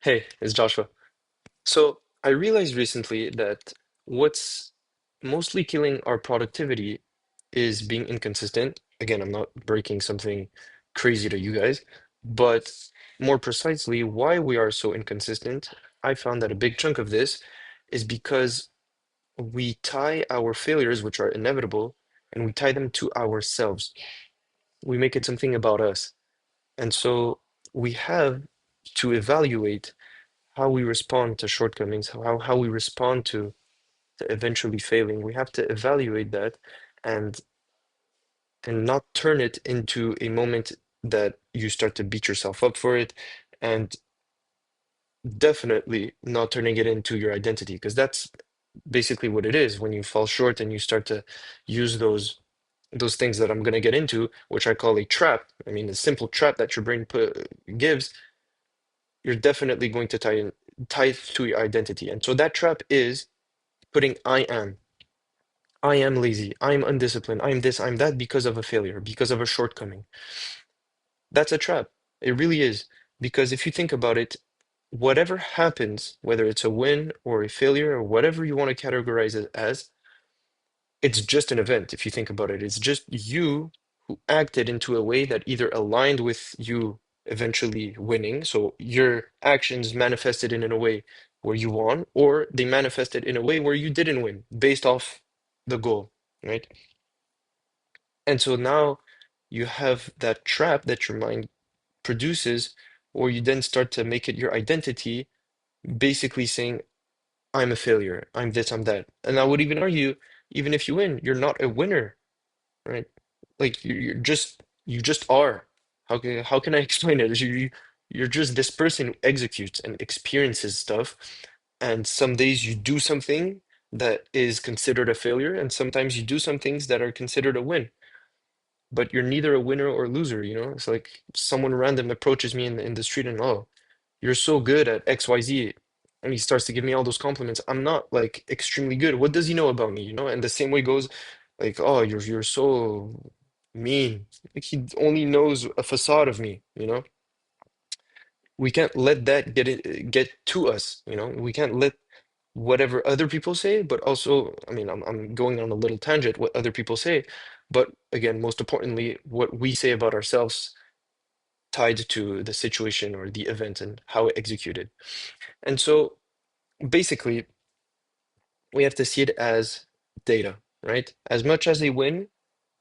Hey, it's Joshua. So I realized recently that what's mostly killing our productivity is being inconsistent. Again, I'm not breaking something crazy to you guys, but more precisely, why we are so inconsistent. I found that a big chunk of this is because we tie our failures, which are inevitable, and we tie them to ourselves. We make it something about us. And so we have to evaluate how we respond to shortcomings, how we respond to eventually failing. We have to evaluate that and not turn it into a moment that you start to beat yourself up for it, and definitely not turning it into your identity, because that's basically what it is when you fall short and you start to use those things that I'm going to get into, which I call a trap. I mean, a simple trap that your brain gives, you're definitely going to tie it to your identity. And so that trap is putting I am lazy, I'm undisciplined, I'm this, I'm that because of a failure, because of a shortcoming. That's a trap. It really is. Because if you think about it, whatever happens, whether it's a win or a failure or whatever you want to categorize it as, it's just an event. If you think about it, it's just you who acted into a way that either aligned with you eventually winning. So your actions manifested in a way where you won, or they manifested in a way where you didn't win based off the goal, right? And so now you have that trap that your mind produces, or you then start to make it your identity, basically saying, I'm a failure, I'm this, I'm that. And I would even argue, even if you win, you're not a winner, right? Like you just are. How can I explain it? You're just this person who executes and experiences stuff, and some days you do something that is considered a failure, and sometimes you do some things that are considered a win, but you're neither a winner or loser, you know? It's like someone random approaches me in the street and, oh, you're so good at XYZ. And he starts to give me all those compliments. I'm not like extremely good. What does he know about me, you know? And the same way goes like, oh, you're so mean. Like he only knows a facade of me, you know? We can't let that get to us, you know? We can't let whatever other people say, but also, I mean, I'm going on a little tangent, what other people say, but again, most importantly, what we say about ourselves tied to the situation or the event and how it executed. And so basically, we have to see it as data, right? As much as a win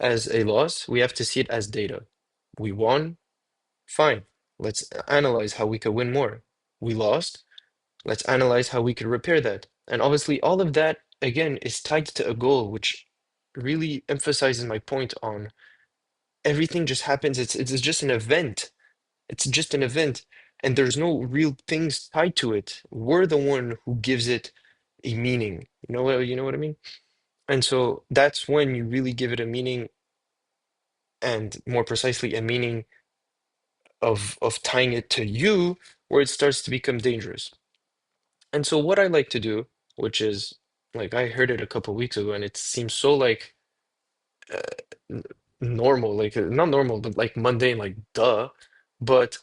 as a loss, we have to see it as data. We won, fine. Let's analyze how we could win more. We lost, let's analyze how we could repair that. And obviously, all of that, again, is tied to a goal, which really emphasizes my point on everything just happens. It's just an event. It's just an event. And there's no real things tied to it. We're the one who gives it a meaning. You know what I mean? And so that's when you really give it a meaning, and more precisely a meaning of tying it to you, where it starts to become dangerous. And so what I like to do, which is like I heard it a couple weeks ago, and it seems so like uh, n- normal, like not normal, but like mundane, like duh. But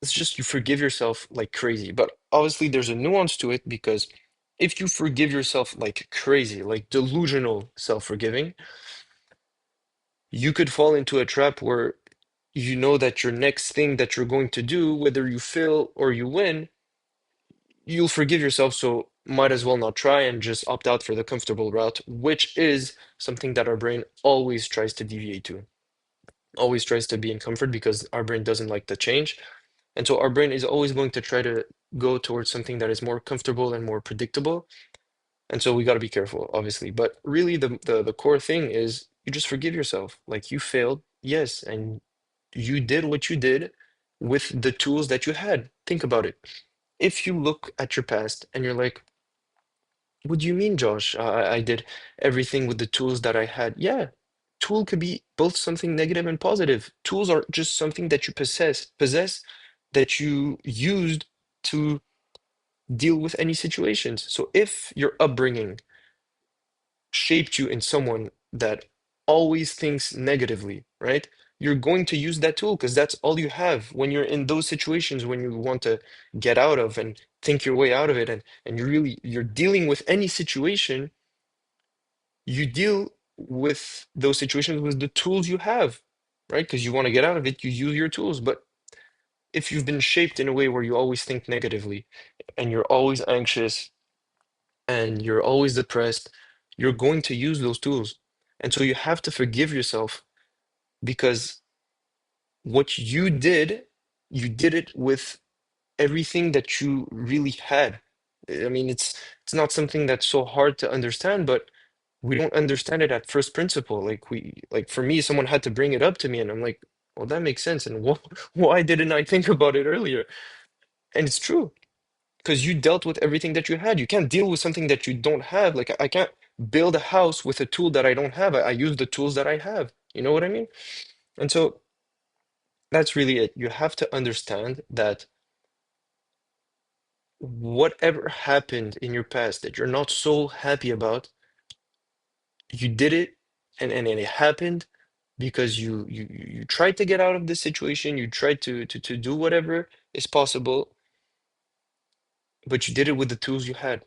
it's just you forgive yourself like crazy. But obviously, there's a nuance to it, because if you forgive yourself like crazy, like delusional self-forgiving, you could fall into a trap where you know that your next thing that you're going to do, whether you fail or you win, you'll forgive yourself. So might as well not try and just opt out for the comfortable route, which is something that our brain always tries to deviate to, always tries to be in comfort, because our brain doesn't like the change. And so our brain is always going to try to go towards something that is more comfortable and more predictable. And so we got to be careful, obviously. But really, the core thing is you just forgive yourself. Like you failed, yes, and you did what you did with the tools that you had. Think about it. If you look at your past and you're like, what do you mean, Josh? I did everything with the tools that I had. Yeah, tool could be both something negative and positive. Tools are just something that you possess that you used to deal with any situations. So if your upbringing shaped you in someone that always thinks negatively, right? you're going to use that tool because that's all you have when you're in those situations when you want to get out of and think your way out of it, and you're dealing with any situation, you deal with those situations with the tools you have, right? Because you want to get out of it, you use your tools. But if you've been shaped in a way where you always think negatively and you're always anxious and you're always depressed, you're going to use those tools. And so you have to forgive yourself because what you did it with everything that you really had. I mean, it's not something that's so hard to understand, but we don't understand it at first principle. Like for me, someone had to bring it up to me, and I'm like, well, that makes sense. And why didn't I think about it earlier? And it's true because you dealt with everything that you had. You can't deal with something that you don't have. Like I can't build a house with a tool that I don't have. I use the tools that I have. You know what I mean? And so that's really it. You have to understand that whatever happened in your past that you're not so happy about, you did it, and it happened because you tried to get out of this situation, you tried to do whatever is possible, but you did it with the tools you had.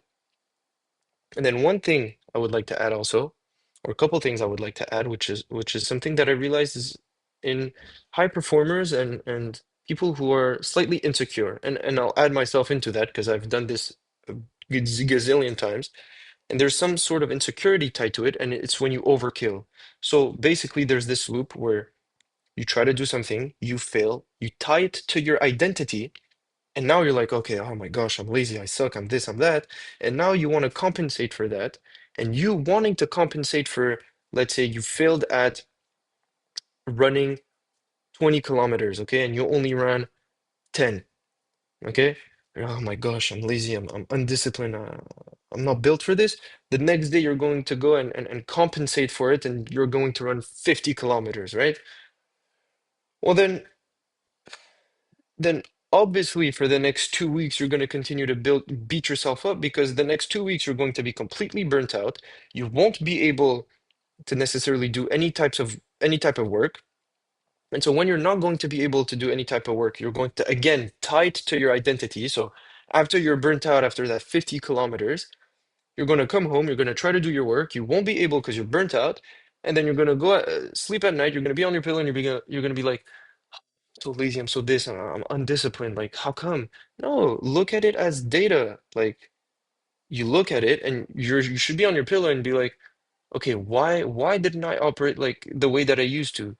And then one thing I would like to add also, or a couple things I would like to add, which is something that I realized is in high performers and people who are slightly insecure, and I'll add myself into that because I've done this a gazillion times. And there's some sort of insecurity tied to it, and it's when you overkill. So basically, there's this loop where you try to do something, you fail, you tie it to your identity, and now you're like, okay, oh my gosh, I'm lazy, I suck, I'm this, I'm that. And now you want to compensate for that. And you wanting to compensate for, let's say you failed at running 20 kilometers, okay, and you only ran 10, okay? Oh my gosh, I'm lazy, I'm undisciplined, I'm not built for this. The next day you're going to go and compensate for it and you're going to run 50 kilometers, right? Well, then obviously for the next 2 weeks you're going to continue to beat yourself up because the next 2 weeks you're going to be completely burnt out. You won't be able to necessarily do any type of work. And so when you're not going to be able to do any type of work, you're going to again tie it to your identity. So after you're burnt out after that 50 kilometers, you're going to come home, you're going to try to do your work. You won't be able because you're burnt out. And then you're going to go sleep at night. You're going to be on your pillow and you're going to be like, so lazy, I'm so this, I'm undisciplined. Like, how come? No, look at it as data. Like, you look at it and you should be on your pillow and be like, okay, why didn't I operate like the way that I used to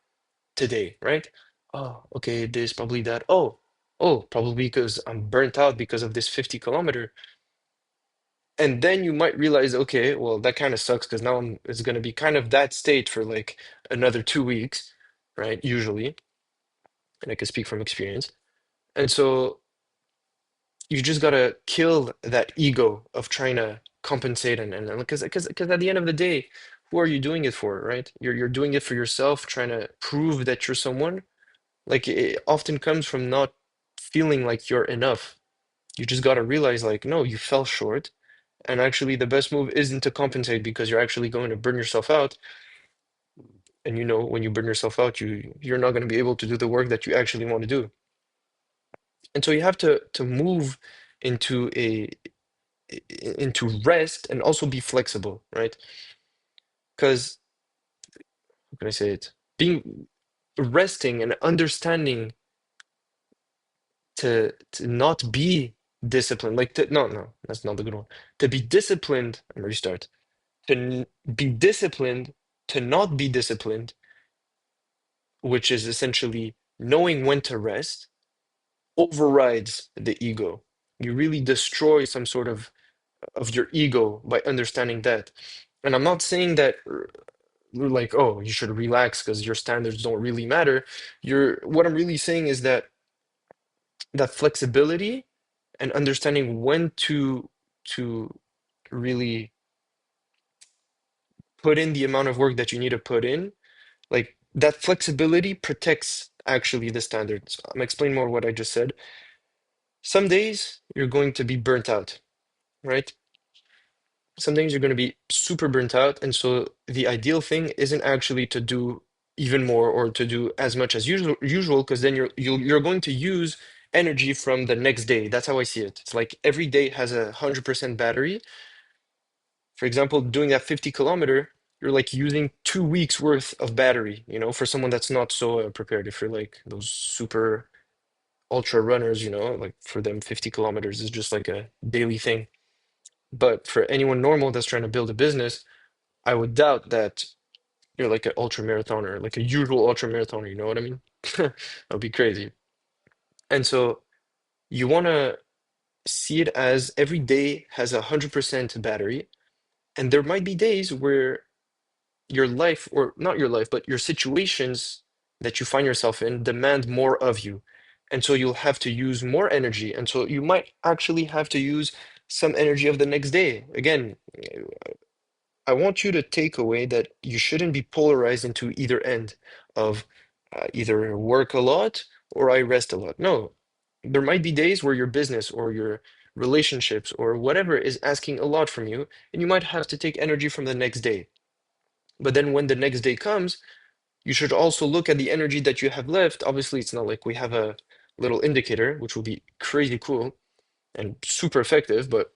today, right? Oh, okay, this, probably that. Oh, probably because I'm burnt out because of this 50 kilometer. And then you might realize, okay, well, that kind of sucks because now it's going to be kind of that state for like another 2 weeks, right? Usually, and I can speak from experience. And so you just gotta kill that ego of trying to compensate and because at the end of the day, who are you doing it for, right? You're doing it for yourself, trying to prove that you're someone. Like it often comes from not feeling like you're enough. You just gotta realize like, no, you fell short. And actually the best move isn't to compensate because you're actually going to burn yourself out. And you know, when you burn yourself out, you're not going to be able to do the work that you actually want to do. And so you have to move into into rest and also be flexible, right? Because how can I say it? Being resting and understanding to not be disciplined, like no, that's not the good one. To be disciplined, and restart. Be disciplined to not be disciplined, which is essentially knowing when to rest, overrides the ego. You really destroy some sort of your ego by understanding that. And I'm not saying that like, oh, you should relax because your standards don't really matter. What I'm really saying is that that flexibility and understanding when to really put in the amount of work that you need to put in, like that flexibility protects actually the standards. I'm explaining more what I just said. Some days you're going to be burnt out, right? Some days you're going to be super burnt out, and so the ideal thing isn't actually to do even more or to do as much as usual, because then you're going to use energy from the next day. That's how I see it. It's like every day has 100% battery. For example, doing that 50 km, you're like using 2 weeks worth of battery, for someone that's not so prepared. If you're like those super ultra runners, like for them 50 kilometers is just like a daily thing. But for anyone normal that's trying to build a business, I would doubt that you're like an ultra marathoner, like a usual ultra marathoner, you know what I mean? That would be crazy. And so you want to see it as every day has 100% battery, and there might be days where your life, or not your life, but your situations that you find yourself in demand more of you. And so you'll have to use more energy. And so you might actually have to use some energy of the next day. Again, I want you to take away that you shouldn't be polarized into either end of either work a lot or I rest a lot. No, there might be days where your business or your relationships or whatever is asking a lot from you, and you might have to take energy from the next day. But then when the next day comes, you should also look at the energy that you have left. Obviously, it's not like we have a little indicator, which will be crazy cool and super effective, but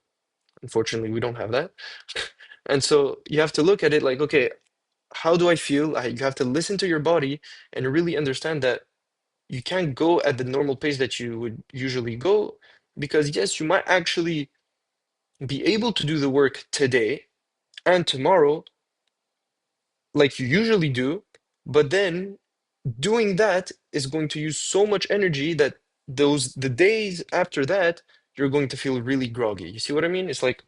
unfortunately, we don't have that. And so you have to look at it like, okay, how do I feel? You have to listen to your body and really understand that you can't go at the normal pace that you would usually go, because yes, you might actually be able to do the work today and tomorrow like you usually do, but then doing that is going to use so much energy that the days after that you're going to feel really groggy. You see what I mean? It's like,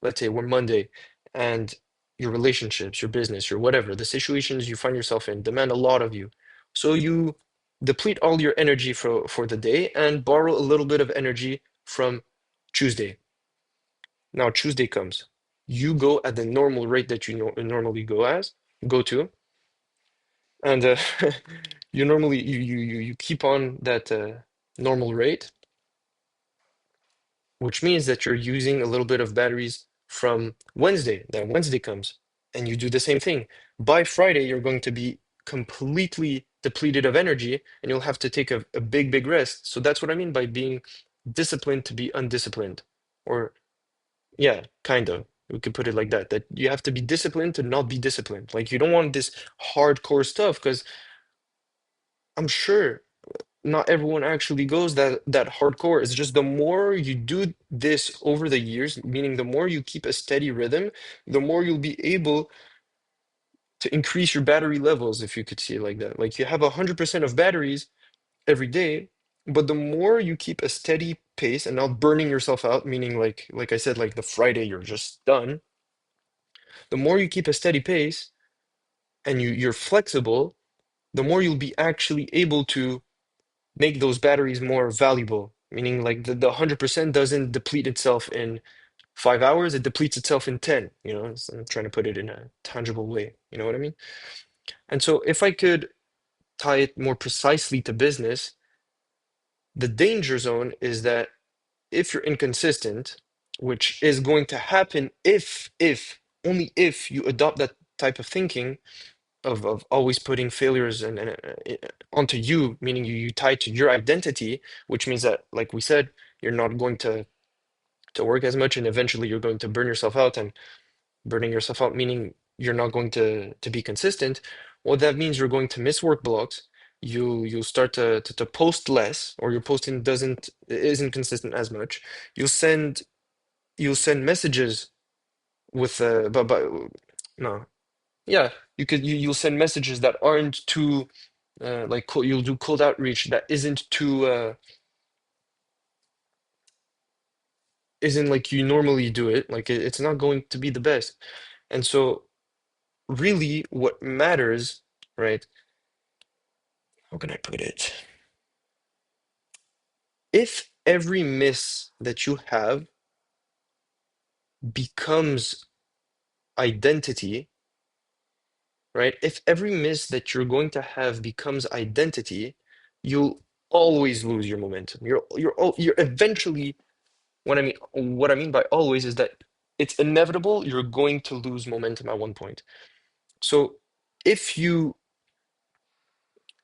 let's say we're Monday, and your relationships, your business, your whatever, the situations you find yourself in demand a lot of you. So you deplete all your energy for the day and borrow a little bit of energy from Tuesday. Now Tuesday comes. You go at the normal rate that you normally go to, and you normally you keep on that normal rate, which means that you're using a little bit of batteries from Wednesday. Then Wednesday comes, and you do the same thing. By Friday, you're going to be completely depleted of energy, and you'll have to take a big, big rest. So that's what I mean by being disciplined to be undisciplined. Or, yeah, kind of. We could put it like that, that you have to be disciplined to not be disciplined. Like, you don't want this hardcore stuff, because I'm sure not everyone actually goes that hardcore. It's just the more you do this over the years, meaning the more you keep a steady rhythm, the more you'll be able to increase your battery levels, if you could see it like that. Like you have 100% of batteries every day, but the more you keep a steady pace and not burning yourself out, meaning like I said, like the Friday you're just done, the more you keep a steady pace and you're flexible, the more you'll be actually able to make those batteries more valuable, meaning like the 100% doesn't deplete itself in 5 hours, it depletes itself in 10, I'm trying to put it in a tangible way, you know what I mean? And so if I could tie it more precisely to business, the danger zone is that if you're inconsistent, which is going to happen if, only if you adopt that type of thinking of always putting failures onto you, meaning you tie it to your identity, which means that, like we said, you're not going to work as much, and eventually you're going to burn yourself out, and burning yourself out meaning you're not going to be consistent. Well, that means you're going to miss work blocks. You'll start to post less, or your posting isn't consistent as much. You'll send you'll send messages with but no, yeah, you'll send messages that aren't too you'll do cold outreach that isn't like you normally do it. Like it's not going to be the best. And so really what matters, right? How can I put it? If every miss that you have becomes identity, right? If every miss that you're going to have becomes identity, you'll always lose your momentum. You're eventually, what I mean by always is that it's inevitable you're going to lose momentum at one point. So if you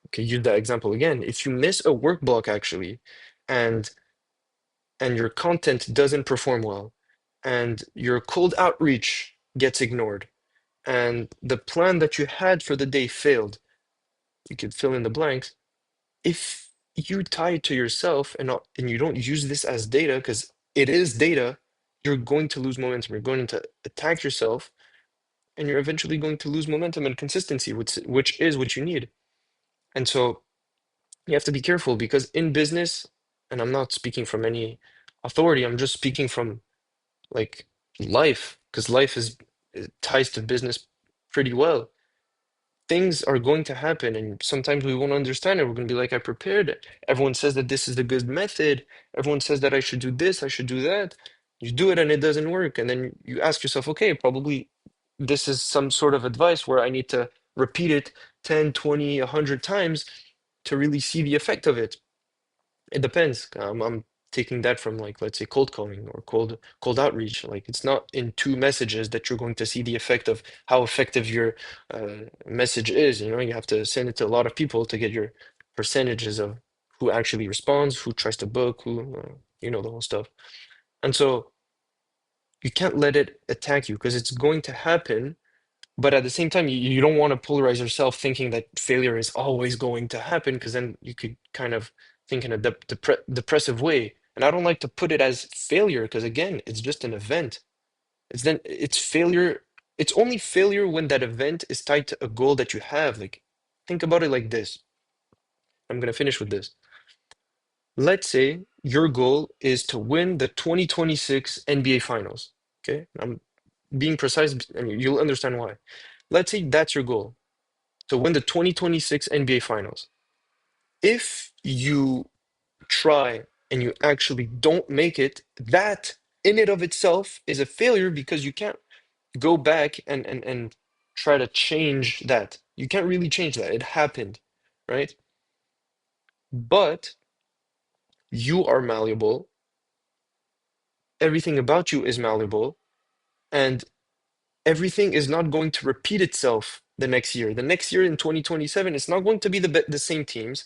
okay, use that example again. If you miss a work block actually, and your content doesn't perform well, and your cold outreach gets ignored, and the plan that you had for the day failed, you could fill in the blanks. If you tie it to yourself and you don't use this as data, because it is data, you're going to lose momentum. You're going to attack yourself, and you're eventually going to lose momentum and consistency, which is what you need. And so you have to be careful because in business, and I'm not speaking from any authority, I'm just speaking from like life, because life is it ties to business pretty well. Things are going to happen, and sometimes we won't understand it. We're going to be like, I prepared it. Everyone says that this is the good method. Everyone says that I should do this, I should do that. You do it and it doesn't work. And then you ask yourself, okay, probably this is some sort of advice where I need to repeat it 10, 20, 100 times to really see the effect of it. It depends. I'm taking that from like let's say cold calling or cold outreach. Like it's not in two messages that you're going to see the effect of how effective your message is. You know, you have to send it to a lot of people to get your percentages of who actually responds, who tries to book, who you know the whole stuff. And so you can't let it attack you because it's going to happen, but at the same time, you don't want to polarize yourself thinking that failure is always going to happen, because then you could kind of think in a depressive way. And I don't like to put it as failure because again, it's just an event. It's failure. It's only failure when that event is tied to a goal that you have. Like, think about it like this. I'm gonna finish with this. Let's say your goal is to win the 2026 NBA Finals. Okay, I'm being precise, and you'll understand why. Let's say that's your goal to win the 2026 NBA Finals. If you try and you actually don't make it, that in and of itself is a failure because you can't go back and try to change that. You can't really change that. It happened, right? But you are malleable. Everything about you is malleable, and everything is not going to repeat itself the next year. The next year in 2027, it's not going to be the same teams.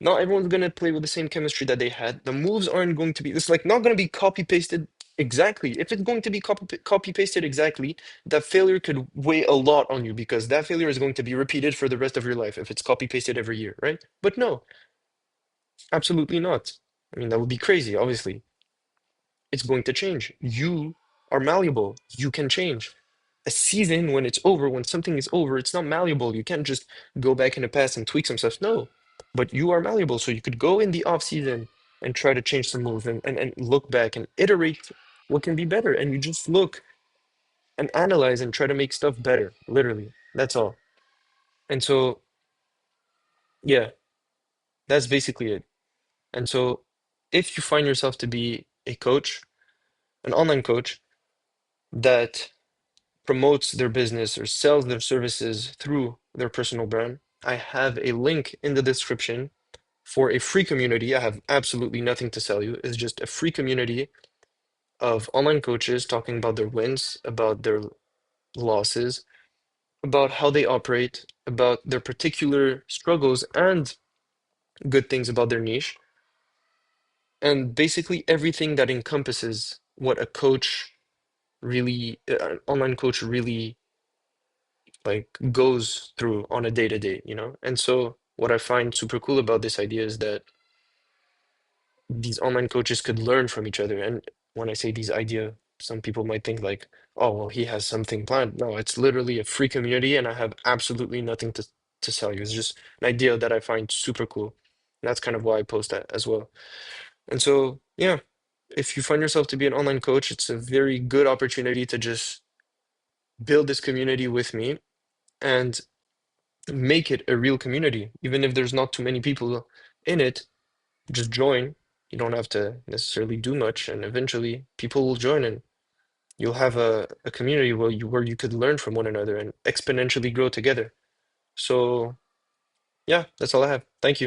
Not everyone's gonna play with the same chemistry that they had. The moves aren't going to be, it's like not gonna be copy pasted exactly. If it's going to be copy pasted exactly, that failure could weigh a lot on you because that failure is going to be repeated for the rest of your life if it's copy pasted every year, right? But no, absolutely not. I mean, that would be crazy, obviously. It's going to change. You are malleable. You can change. A season, when it's over, when something is over, it's not malleable. You can't just go back in the past and tweak some stuff. No, but you are malleable. So you could go in the off season and try to change some moves and look back and iterate what can be better. And you just look and analyze and try to make stuff better, literally. That's all. And so, yeah, that's basically it. And so, if you find yourself to be a coach, an online coach that promotes their business or sells their services through their personal brand, I have a link in the description for a free community. I have absolutely nothing to sell you. It's just a free community of online coaches talking about their wins, about their losses, about how they operate, about their particular struggles and good things about their niche, and basically everything that encompasses what a coach really, an online coach really like goes through on a day to day, you know? And so what I find super cool about this idea is that these online coaches could learn from each other. And when I say these idea, some people might think like, oh, well, he has something planned. No, it's literally a free community and I have absolutely nothing to sell you. It's just an idea that I find super cool. And that's kind of why I post that as well. And so, yeah, if you find yourself to be an online coach, it's a very good opportunity to just build this community with me and make it a real community. Even if there's not too many people in it, just join. You don't have to necessarily do much, and eventually people will join and you'll have a community where you could learn from one another and exponentially grow together. So yeah, that's all I have. Thank you.